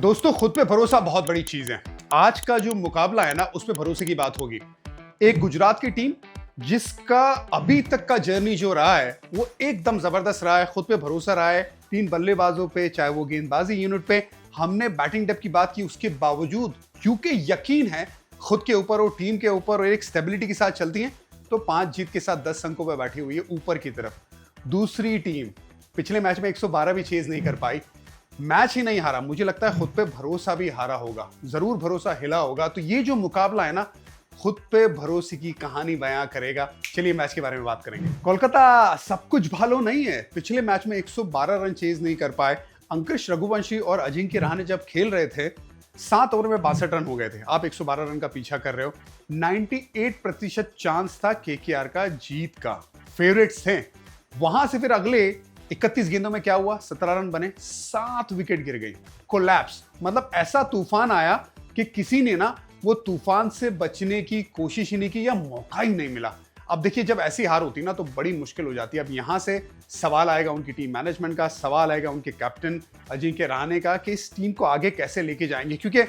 दोस्तों, खुद पे भरोसा बहुत बड़ी चीज है। आज का जो मुकाबला है ना, उस पे भरोसे की बात होगी। एक गुजरात की टीम जिसका अभी तक का जर्नी जो रहा है वो एकदम जबरदस्त रहा है, खुद पे भरोसा रहा है। 3 बल्लेबाजों पे, चाहे वो गेंदबाजी यूनिट पे, हमने बैटिंग डेप्थ की बात की, उसके बावजूद क्योंकि यकीन है खुद के ऊपर और टीम के ऊपर और एक स्टेबिलिटी के साथ चलती है, तो 5 जीत के साथ 10 अंकों पर बैठी हुई है ऊपर की तरफ। दूसरी टीम पिछले मैच में 112 भी चेज नहीं कर पाई, मैच ही नहीं हारा, मुझे लगता है खुद पे भरोसा भी हारा होगा, जरूर भरोसा हिला होगा। तो ये जो मुकाबला है ना, खुद पे भरोसे की कहानी बयां करेगा। चलिए मैच के बारे में बात करेंगे। कोलकाता सब कुछ भालो नहीं है, पिछले मैच में 112 रन चेज नहीं कर पाए। अंकुश रघुवंशी और अजिंक्य रहाणे जब खेल रहे थे, 7 ओवर में 62 रन हो गए थे। आप 112 रन का पीछा कर रहे हो। 98% चांस था केकेआर का जीत का, फेवरेट्स थे। वहां से फिर अगले 31 गेंदों में क्या हुआ, 17 रन बने, 7 विकेट गिर गई, कोलैप्स। मतलब ऐसा तूफान आया कि किसी ने ना वो तूफान से बचने की कोशिश ही नहीं की या मौका ही नहीं मिला। अब देखिए, जब ऐसी हार होती ना तो बड़ी मुश्किल हो जाती है। अब यहां से सवाल आएगा उनकी टीम मैनेजमेंट का, सवाल आएगा उनके कैप्टन अजिंक्य रहाणे का कि इस टीम को आगे कैसे लेके जाएंगे, क्योंकि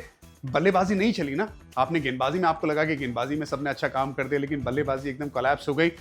बल्लेबाजी नहीं चली ना। आपने गेंदबाजी में, आपको लगा कि गेंदबाजी में सबने अच्छा काम कर दिया, लेकिन बल्लेबाजी एकदम कोलैप्स हो गई।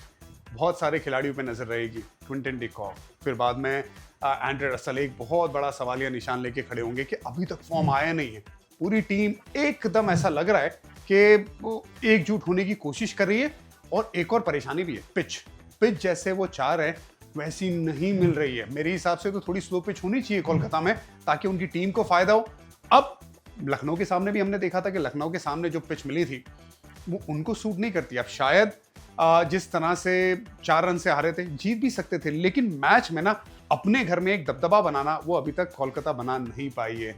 बहुत सारे खिलाड़ियों पे नजर रहेगी। क्विंटन डी कॉक, फिर बाद में एंड्रे रसल एक बहुत बड़ा सवालिया निशान लेके खड़े होंगे कि अभी तक फॉर्म आया नहीं है। पूरी टीम एकदम ऐसा लग रहा है कि वो एकजुट होने की कोशिश कर रही है। और एक और परेशानी भी है, पिच जैसे वो चाह रहे हैं वैसी नहीं मिल रही है। मेरे हिसाब से तो थोड़ी स्लो पिच होनी चाहिए कोलकाता में, ताकि उनकी टीम को फायदा हो। अब लखनऊ के सामने भी हमने देखा था कि लखनऊ के सामने जो पिच मिली थी वो उनको सूट नहीं करती। अब शायद जिस तरह से 4 रन से हारे थे, जीत भी सकते थे, लेकिन मैच में ना अपने घर में एक दबदबा बनाना वो अभी तक कोलकाता बना नहीं पाई है।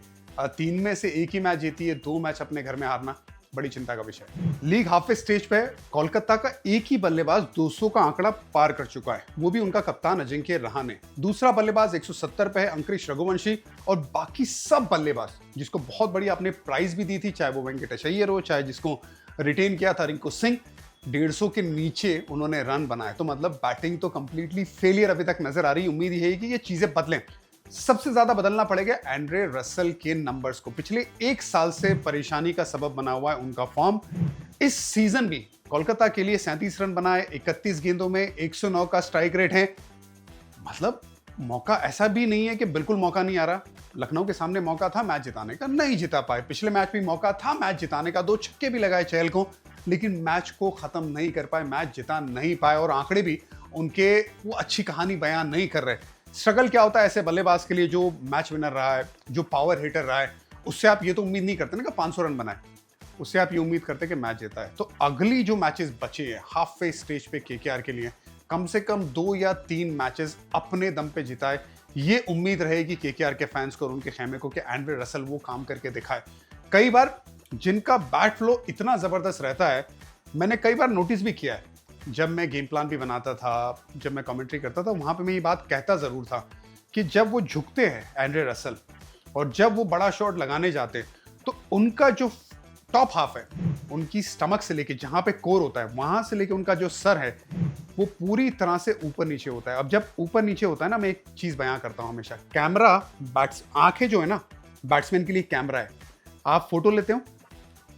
3 में से 1 ही मैच जीती है, 2 मैच अपने घर में हारना बड़ी चिंता का विषय है। लीग हाफवे स्टेज पे कोलकाता का एक ही बल्लेबाज 200 का आंकड़ा पार कर चुका है, वो भी उनका कप्तान अजिंक्य रहाणे। दूसरा बल्लेबाज 170 पे है, अंकुश रघुवंशी। और बाकी सब बल्लेबाज जिसको बहुत बड़ी आपने प्राइज भी दी थी, चाहे वो वेंकटेश अय्यर हो, चाहे जिसको रिटेन किया था रिंकू सिंह, 150 के नीचे उन्होंने रन बनाए। तो मतलब बैटिंग तो कंप्लीटली फेलियर अभी तक नजर आ रही। उम्मीद है कि ये चीजें बदलें। सबसे ज्यादा बदलना पड़ेगा एंड्रे रसल के नंबर्स को। पिछले 1 साल से परेशानी का सबब बना हुआ है उनका फॉर्म। इस सीजन भी कोलकाता के लिए 37 रन बनाए, 31 गेंदों में 109 का स्ट्राइक रेट है। मतलब मौका ऐसा भी नहीं है कि बिल्कुल मौका नहीं आ रहा। लखनऊ के सामने मौका था मैच जिताने का, नहीं जिता पाए। पिछले मैच भी मौका था मैच जिताने का, 2 छक्के भी लगाए चहल को, लेकिन मैच को खत्म नहीं कर पाए, मैच जिता नहीं पाए। और आंकड़े भी उनके वो अच्छी कहानी बयान नहीं कर रहे। स्ट्रगल क्या होता है ऐसे बल्लेबाज के लिए जो मैच विनर रहा है, जो पावर हिटर रहा है, उससे आप ये तो उम्मीद नहीं करते ना कि 500 रन बनाए, उससे आप ये उम्मीद करते कि मैच जीता है। तो अगली जो मैचेस बचे हैं हाफ वे स्टेज पे केकेआर के लिए, कम से कम 2 या 3 मैचेस अपने दम पे जिताए। ये उम्मीद रहेगी केकेआर के फैंस को और उनके खेमे को कि एंड्रे रसल वो काम करके दिखाए। कई बार जिनका बैट फ्लो इतना जबरदस्त रहता है, मैंने कई बार नोटिस भी किया है, जब मैं गेम प्लान भी बनाता था, जब मैं कमेंट्री करता था, वहां पे मैं ये बात कहता जरूर था कि जब वो झुकते हैं एंड्रे रसल और जब वो बड़ा शॉट लगाने जाते हैं, तो उनका जो टॉप हाफ है, उनकी स्टमक से लेके जहां पे कोर होता है, वहां से लेके उनका जो सर है, वो पूरी तरह से ऊपर नीचे होता है। अब जब ऊपर नीचे होता है ना, मैं एक चीज बयां करता हूं हमेशा, कैमरा आंखें जो है ना, बैट्समैन के लिए कैमरा है। आप फोटो लेते हो,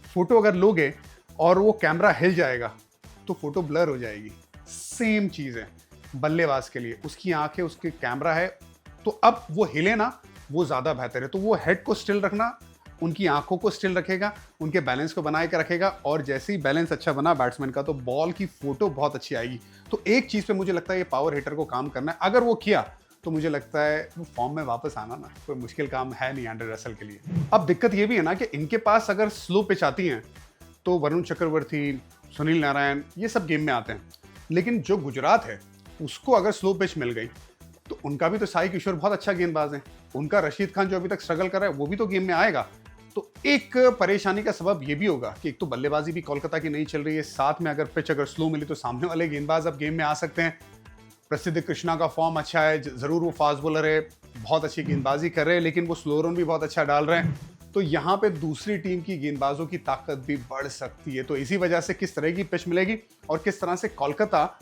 फोटो अगर लोगे और वो कैमरा हिल जाएगा तो फोटो ब्लर हो जाएगी। सेम चीज है बल्लेबाज के लिए, उसकी आंखें उसके कैमरा है, तो अब वो हिले ना वो ज्यादा बेहतर है। तो वो हेड को स्टिल रखना, उनकी आंखों को स्टिल रखेगा, उनके बैलेंस को बनाए के रखेगा, और जैसे ही बैलेंस अच्छा बना बैट्समैन का, तो बॉल की फोटो बहुत अच्छी आएगी। तो एक चीज पे मुझे लगता है ये पावर हिटर को काम करना है। अगर वो किया तो मुझे लगता है वो फॉर्म में वापस आना ना कोई मुश्किल काम है नहीं एंड्रे रसल के लिए। अब दिक्कत ये भी है ना कि इनके पास अगर स्लो पिच आती है तो वरुण चक्रवर्ती, सुनील नारायण, ये सब गेम में आते हैं। लेकिन जो गुजरात है उसको अगर स्लो पिच मिल गई तो उनका भी तो साई किशोर बहुत अच्छा गेंदबाज है, उनका रशीद खान जो अभी तक स्ट्रगल कर रहा है वो भी तो गेम में आएगा। तो एक परेशानी का सबब ये भी होगा कि एक तो बल्लेबाजी भी कोलकाता की नहीं चल रही है, साथ में अगर पिच अगर स्लो मिली तो सामने वाले गेंदबाज अब गेम में आ सकते हैं। प्रसिद्ध कृष्णा का फॉर्म अच्छा है, जरूर वो फास्ट बॉलर है, बहुत अच्छी गेंदबाजी कर रहे हैं, लेकिन वो स्लो रन भी बहुत अच्छा डाल रहे हैं। तो यहाँ पे दूसरी टीम की गेंदबाजों की ताकत भी बढ़ सकती है। तो इसी वजह से किस तरह की पिच मिलेगी और किस तरह से कोलकाता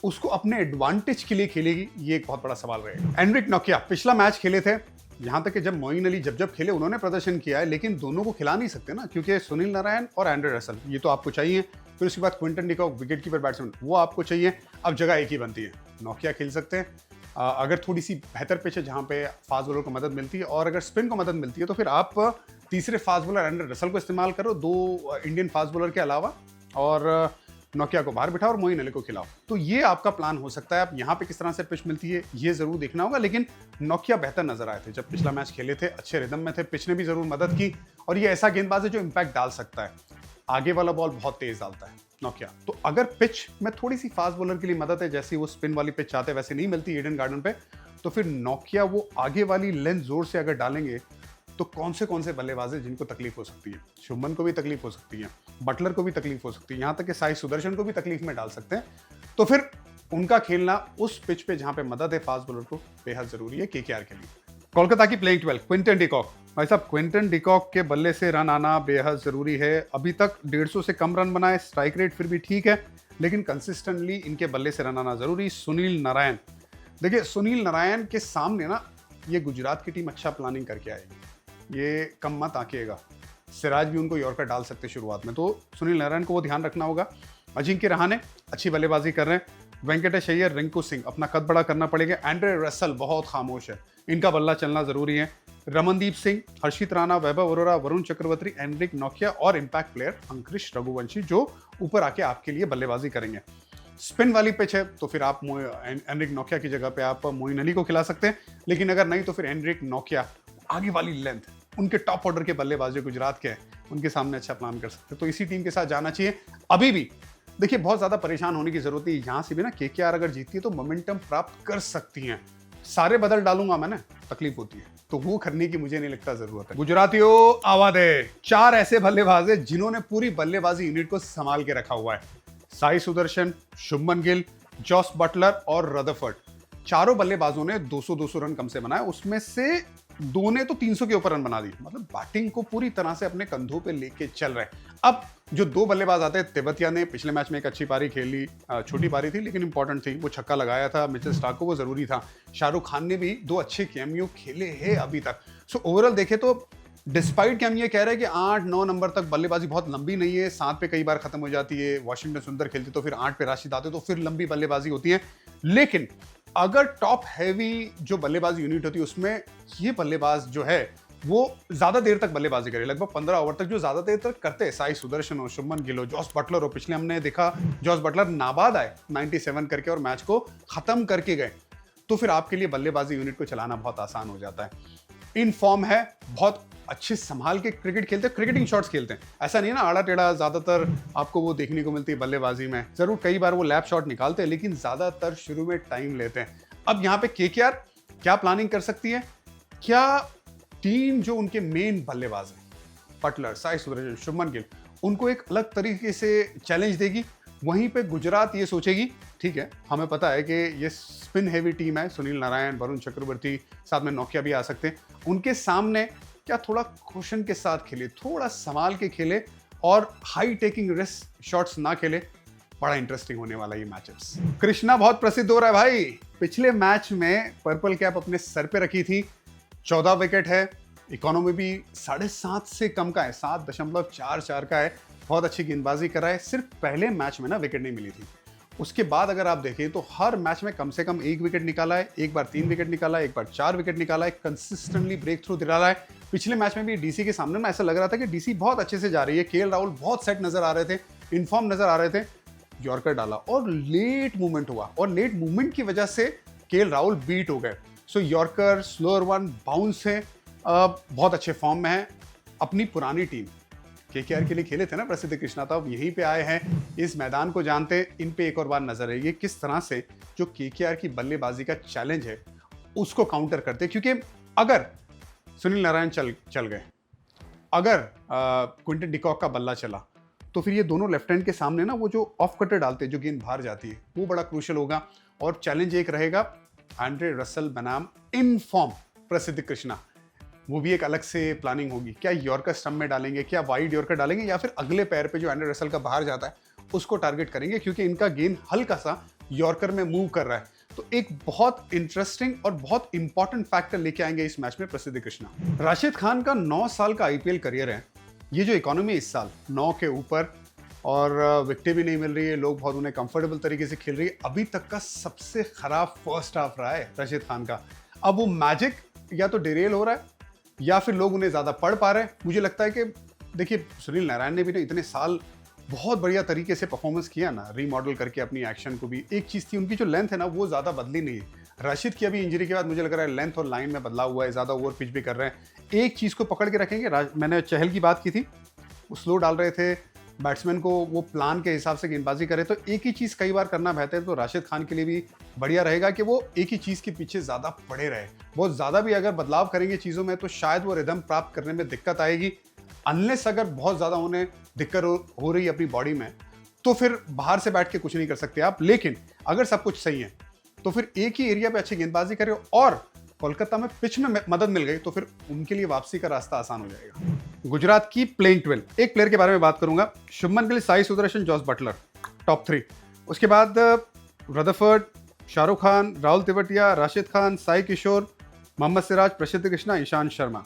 उसको अपने एडवांटेज के लिए खेलेगी, ये एक बहुत बड़ा सवाल रहेगा। एनरिक नोकिया पिछला मैच खेले थे, यहाँ तक कि जब मोइन अली जब खेले उन्होंने प्रदर्शन किया है, लेकिन दोनों को खिला नहीं सकते ना, क्योंकि सुनील नारायण और एंड्रे रसल ये तो आपको चाहिए। फिर उसके बाद Quinton de Kock wicket keeper batsman, वो आपको चाहिए। अब जगह एक ही बनती है, नोकिया खेल सकते हैं। अगर थोड़ी सी बेहतर पिच है जहाँ पे फास्ट बॉलर को मदद मिलती है और अगर स्पिन को मदद मिलती है, तो फिर आप तीसरे फास्ट बॉलर एंड्रे रसल को इस्तेमाल करो, 2 इंडियन फास्ट बॉलर के अलावा, और नोकिया को बाहर बिठाओ और मोइन अली को खिलाओ। तो ये आपका प्लान हो सकता है। अब यहाँ पे किस तरह से पिच मिलती है ये जरूर देखना होगा, लेकिन नोकिया बेहतर नजर आए थे जब पिछला मैच खेले थे, अच्छे रिदम में थे, पिच ने भी जरूर मदद की। और ये ऐसा गेंदबाज है जो इंपैक्ट डाल सकता है, आगे वाला बॉल बहुत तेज डालता है नोकिया। तो अगर पिच में थोड़ी सी फास्ट बॉलर के लिए मदद है, जैसी वो स्पिन वाली पिच चाहते वैसे नहीं मिलती ईडन गार्डन पे, तो फिर नोकिया वो आगे वाली लेंथ जोर से अगर डालेंगे तो कौन से बल्लेबाज हैं जिनको तकलीफ हो सकती है। शुभमन को भी तकलीफ हो सकती है, बटलर को भी तकलीफ हो सकती है, यहाँ तक कि साई सुदर्शन को भी तकलीफ में डाल सकते हैं। तो फिर उनका खेलना उस पिच पे जहां पे मदद है फास्ट बॉलर को, बेहद जरूरी है केकेआर के लिए। कोलकाता की प्लेइंग 12 क्विंटन डिकॉक, भाई साहब क्विंटन डिकॉक के बल्ले से रन आना बेहद जरूरी है। अभी तक 150 से कम रन बनाए, स्ट्राइक रेट फिर भी ठीक है, लेकिन कंसिस्टेंटली इनके बल्ले से रन आना जरूरी। सुनील नारायण, देखिए सुनील नारायण के सामने ना ये गुजरात की टीम अच्छा प्लानिंग करके आएगी, ये कम मत आंकिएगा। सिराज भी उनको यॉर्कर डाल सकते शुरुआत में, तो सुनील नारायण को वो ध्यान रखना होगा। अजिंक्य रहाणे अच्छी बल्लेबाजी कर रहे हैं। वेंकटेश अय्यर, रिंकू सिंह, अपना कद बड़ा करना पड़ेगा। एंड्रे रसल बहुत खामोश है, इनका बल्ला चलना जरूरी है। रमनदीप सिंह, हर्षित राणा, वैभव अरोरा, वरुण चक्रवर्ती, एनरिक नोकिया और इंपैक्ट प्लेयर अंकुरिश रघुवंशी जो ऊपर आके आपके लिए बल्लेबाजी करेंगे। स्पिन वाली पिच है तो फिर आप एनरिक नोकिया की जगह पे आप मोइन अली को खिला सकते हैं, लेकिन अगर नहीं तो फिर एनरिक नोकिया आगे वाली लेंथ, उनके टॉप ऑर्डर के बल्लेबाज जो गुजरात के हैं उनके सामने अच्छा प्लान कर सकते हैं। तो इसी टीम के साथ जाना चाहिए। अभी भी देखिए बहुत ज्यादा परेशान होने की जरूरत नहीं, यहां से भी ना केकेआर अगर जीतती है तो मोमेंटम प्राप्त कर सकती हैं। सारे बदल डालूंगा मैं ना, तकलीफ होती है, तो वो करने की मुझे नहीं लगता जरूरत है। गुजरातियों आवाज है, 4 ऐसे बल्लेबाज हैं जिन्होंने पूरी बल्लेबाजी यूनिट को संभाल के रखा हुआ है। साई सुदर्शन, शुभमन गिल, जॉस बटलर और रदरफोर्ड, चारों बल्लेबाजों ने 200-200 रन कम से बनाए, उसमें से 2 ने तो 300 के ऊपर रन बना दी। मतलब बैटिंग को पूरी तरह से अपने कंधों पे लेके चल रहे हैं। अब जो 2 बल्लेबाज आते हैं, तेवतिया ने पिछले मैच में एक अच्छी पारी खेली, छोटी पारी थी लेकिन इंपॉर्टेंट थी, वो छक्का लगाया था। मिचेल स्टार्क को वो जरूरी था। शाहरुख खान ने भी 2 अच्छे कैमियो खेले हैं अभी तक। सो ओवरऑल देखे तो डिस्पाइट कि हम ये कह रहे हैं कि 8-9 नंबर तक बल्लेबाजी बहुत लंबी नहीं है, 7 पे कई बार खत्म हो जाती है। वॉशिंगटन सुंदर खेलती तो फिर 8 पे राशिद आते तो फिर लंबी बल्लेबाजी होती है। लेकिन अगर टॉप हैवी जो बल्लेबाजी यूनिट होती है उसमें ये बल्लेबाज जो है वो ज्यादा देर तक बल्लेबाजी करे, लगभग 15 ओवर तक जो ज्यादा देर तक करते हैं, साई सुदर्शन हो, शुभमन गिल हो, जॉस बटलर हो। पिछले हमने देखा जॉस बटलर नाबाद आए 97 करके और मैच को खत्म करके गए, तो फिर आपके लिए बल्लेबाजी यूनिट को चलाना बहुत आसान हो जाता है। इन फॉर्म है, बहुत अच्छे संभाल के क्रिकेट खेलते हैं, क्रिकेटिंग शॉट्स खेलते हैं। ऐसा नहीं है ना आड़ा टेढ़ा ज्यादातर आपको वो देखने को मिलती है बल्लेबाजी में। जरूर कई बार वो लैप शॉट निकालते हैं, लेकिन ज्यादातर शुरू में टाइम लेते हैं। अब यहाँ पे केकेआर क्या प्लानिंग कर सकती है? क्या टीम जो उनके मेन बल्लेबाज हैं, बटलर, साई सुदर्शन, शुभमन गिल, उनको एक अलग तरीके से चैलेंज देगी? वहीं पे गुजरात ये सोचेगी ठीक है, हमें पता है कि ये स्पिन हैवी टीम है, सुनील नारायण, वरुण चक्रवर्ती, साथ में नोकिया भी आ सकते हैं, उनके सामने क्या थोड़ा क्वेश्चन के साथ खेले, थोड़ा संभाल के खेले और हाई टेकिंग रिस्क शॉट्स ना खेले? बड़ा इंटरेस्टिंग होने वाला ये मैचअप्स। कृष्णा बहुत प्रसिद्ध हो रहा है भाई। पिछले मैच में पर्पल कैप अपने सर पे रखी थी, 14 विकेट है, इकोनॉमी भी 7.5 से कम का है, 7.44 का है। बहुत अच्छी गेंदबाजी कर रहा है। सिर्फ पहले मैच में ना विकेट नहीं मिली थी, उसके बाद अगर आप देखें तो हर मैच में कम से कम 1 विकेट निकाला है, एक बार 3 विकेट निकाला है, एक बार 4 विकेट निकाला है, कंसिस्टेंटली ब्रेक थ्रू दिला है। पिछले मैच में भी डीसी के सामने ना ऐसा लग रहा था कि डीसी बहुत अच्छे से जा रही है, केएल राहुल बहुत सेट नजर आ रहे थे, इनफॉर्म नजर आ रहे थे, यॉर्कर डाला और लेट मूवमेंट हुआ और लेट मूवमेंट की वजह से केएल राहुल बीट हो गए। सो यॉर्कर, स्लोअर वन, बाउंस है, बहुत अच्छे फॉर्म में है। अपनी पुरानी टीम केकेआर के लिए खेले थे ना प्रसिद्ध कृष्णा, तब यहीं पे आए हैं, इस मैदान को जानते, इन पे एक और बार नजर आएगी किस तरह से जो केकेआर की बल्लेबाजी का चैलेंज है उसको काउंटर करते। क्योंकि अगर सुनील नारायण चल गए, अगर क्विंटन डिकॉक का बल्ला चला, तो फिर ये दोनों लेफ्ट हैंड के सामने ना वो जो ऑफ कटर डालते हैं, जो गेंद बाहर जाती है, वो बड़ा क्रूशियल होगा। और चैलेंज एक रहेगा एंड्रे रसल बनाम इन फॉर्म प्रसिद्ध कृष्णा, वो भी एक अलग से प्लानिंग होगी। क्या यॉर्कर स्टंप में डालेंगे, क्या वाइड यॉर्कर डालेंगे, या फिर अगले पैर पे जो एंड्रे रसल का बाहर जाता है उसको टारगेट करेंगे? क्योंकि इनका गेंद हल्का सा यॉर्कर में मूव कर रहा है, तो एक बहुत इंटरेस्टिंग और बहुत इंपॉर्टेंट फैक्टर लेके आएंगे इस मैच में प्रसिद्ध कृष्णा। राशिद खान का 9 साल का आईपीएल करियर है। ये जो इकोनॉमी इस साल 9 के ऊपर और विकेटें भी नहीं मिल रही है, लोग बहुत उन्हें कंफर्टेबल तरीके से खेल रही है, अभी तक का सबसे खराब फर्स्ट हाफ रहा है राशिद खान का। अब वो मैजिक या तो डिरेल हो रहा है या फिर लोग उन्हें ज्यादा पढ़ पा रहे हैं। मुझे लगता है कि देखिए, सुनील नारायण ने भी ना इतने साल बहुत बढ़िया तरीके से परफॉर्मेंस किया ना, रीमॉडल करके अपनी एक्शन को भी। एक चीज थी, उनकी जो लेंथ है ना वो ज्यादा बदली नहीं है। राशिद की अभी इंजरी के बाद मुझे लग रहा है लेंथ और लाइन में बदलाव हुआ है, ज्यादा ओवर पिच भी कर रहे हैं। एक चीज को पकड़ के रखेंगे, मैंने चहल की बात की थी, वो स्लो डाल रहे थे बैट्समैन को, वो प्लान के हिसाब से गेंदबाजी करे, तो एक ही चीज कई बार करना बेहतर है। तो राशिद खान के लिए भी बढ़िया रहेगा कि वो एक ही चीज के पीछे ज्यादा पड़े रहे। बहुत ज्यादा भी अगर बदलाव करेंगे चीजों में तो शायद वो रिदम प्राप्त करने में दिक्कत आएगी। अनलेस अगर बहुत ज्यादा उन्हें दिक्कत हो रही है अपनी बॉडी में, तो फिर बाहर से बैठ के कुछ नहीं कर सकते आप। लेकिन अगर सब कुछ सही है तो फिर एक ही एरिया पे अच्छी गेंदबाजी करें और कोलकाता में पिच में मदद मिल गई तो फिर उनके लिए वापसी का रास्ता आसान हो जाएगा। गुजरात की प्लेइंग 12, एक प्लेयर के बारे में बात करूंगा। Shubman Gill, Sai Sudharsan, Jos Buttler, top 3। उसके बाद रदरफर्ड, शाहरुख खान, राहुल तिवटिया, राशिद खान, साई किशोर, मोहम्मद सिराज, प्रसिद्ध कृष्णा, ईशांत शर्मा।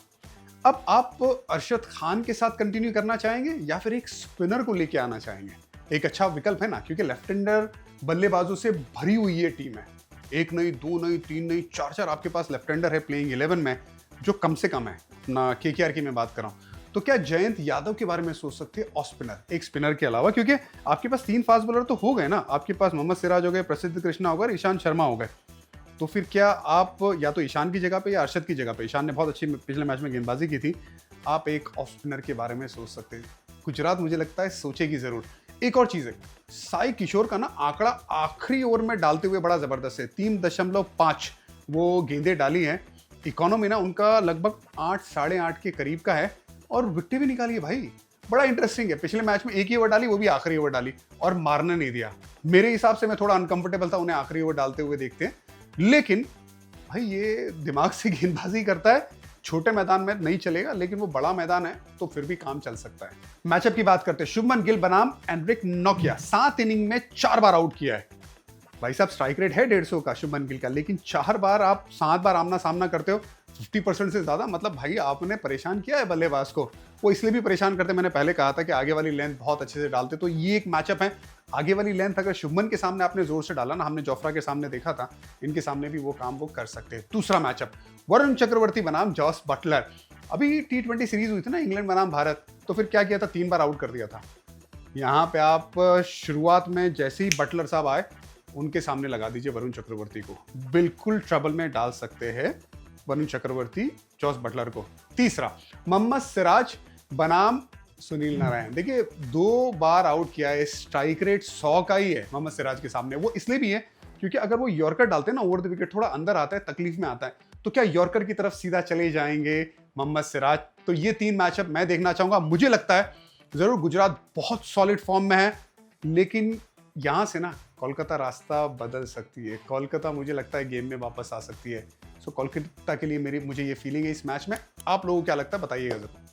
अब आप अरशद खान के साथ कंटिन्यू करना चाहेंगे या फिर एक स्पिनर को लेके आना चाहेंगे? एक अच्छा विकल्प है ना, क्योंकि लेफ्ट हैंडर बल्लेबाजों से भरी हुई ये टीम है। एक नहीं, दो नहीं, तीन नहीं, चार आपके पास लेफ्ट हैंडर है प्लेइंग 11 में, जो कम से कम है ना। केकेआर की मैं बात कर रहा हूं, तो क्या जयंत यादव के बारे में सोच सकते हैं ऑफ स्पिनर, एक स्पिनर के अलावा? क्योंकि आपके पास 3 फास्ट बॉलर तो हो गए ना, आपके पास मोहम्मद सिराज हो गए, प्रसिद्ध कृष्णा हो गए, ईशांत शर्मा हो गए। तो फिर क्या आप या तो ईशान की जगह पे या अरशद की जगह पे, ईशान ने बहुत अच्छी पिछले मैच में गेंदबाजी की थी, आप एक ऑफ स्पिनर के बारे में सोच सकते हैं। गुजरात मुझे लगता है सोचेगी जरूर। एक और चीज है, साई किशोर का ना आंकड़ा आखिरी ओवर में डालते हुए बड़ा जबरदस्त है। 3.5 वो गेंदें डाली हैं। इकोनॉमी ना उनका लगभग 8, 8.5 के करीब का है और विकेटें भी निकाली है भाई। बड़ा इंटरेस्टिंग है। पिछले मैच में एक ही ओवर डाली, वो भी आखिरी ओवर डाली और मारने नहीं दिया। मेरे हिसाब से मैं थोड़ा अनकंफर्टेबल था उन्हें आखिरी ओवर डालते हुए देखते हैं, लेकिन भाई ये दिमाग से गेंदबाजी करता है। छोटे मैदान में नहीं चलेगा, लेकिन वो बड़ा मैदान है तो फिर भी काम चल सकता है। मैचअप की बात करते हैं। शुभमन गिल बनाम एंड्रिक नोकिया, 7 इनिंग में 4 बार आउट किया है। भाई साहब, स्ट्राइक रेट है 150 का शुभमन गिल का, लेकिन 4 बार आप 7 बार आमना सामना करते हो, 50% से ज्यादा। मतलब भाई आपने परेशान किया है बल्लेबाज को। वो इसलिए भी परेशान करते, मैंने पहले कहा था कि आगे वाली लेंथ बहुत अच्छे से डालते, तो ये एक मैचअप है। आगे वाली लेंथ अगर शुभमन के सामने आपने जोर से डाला ना, हमने जोफ्रा के सामने देखा था, इनके सामने भी वो काम वो कर सकते हैं। दूसरा मैचअप, वरुण चक्रवर्ती बनाम जॉस बटलर। अभी T20 सीरीज हुई थी ना इंग्लैंड बनाम भारत, तो फिर क्या किया था, 3 बार आउट कर दिया था। यहाँ पे आप शुरुआत में जैसे ही बटलर साहब आए, उनके सामने लगा दीजिए वरुण चक्रवर्ती को, बिल्कुल ट्रबल में डाल सकते हैं वरुण चक्रवर्ती जॉस बटलर को। तीसरा, मोहम्मद सिराज बनाम सुनील नारायण। देखिए 2 बार आउट किया है, स्ट्राइक रेट 100 का ही है मोहम्मद सिराज के सामने। वो इसलिए भी है क्योंकि अगर वो यॉर्कर डालते हैं ना ओवर द विकेट, थोड़ा अंदर आता है, तकलीफ में आता है, तो क्या यॉर्कर की तरफ सीधा चले जाएंगे मोहम्मद सिराज? तो ये 3 मैचअप मैं देखना चाहूंगा। मुझे लगता है जरूर गुजरात बहुत सॉलिड फॉर्म में है, लेकिन यहां से ना कोलकाता रास्ता बदल सकती है। कोलकाता मुझे लगता है गेम में वापस आ सकती है। सो कोलकाता के लिए मुझे ये फीलिंग है इस मैच में। आप लोगों को क्या लगता है बताइएगा जरूर।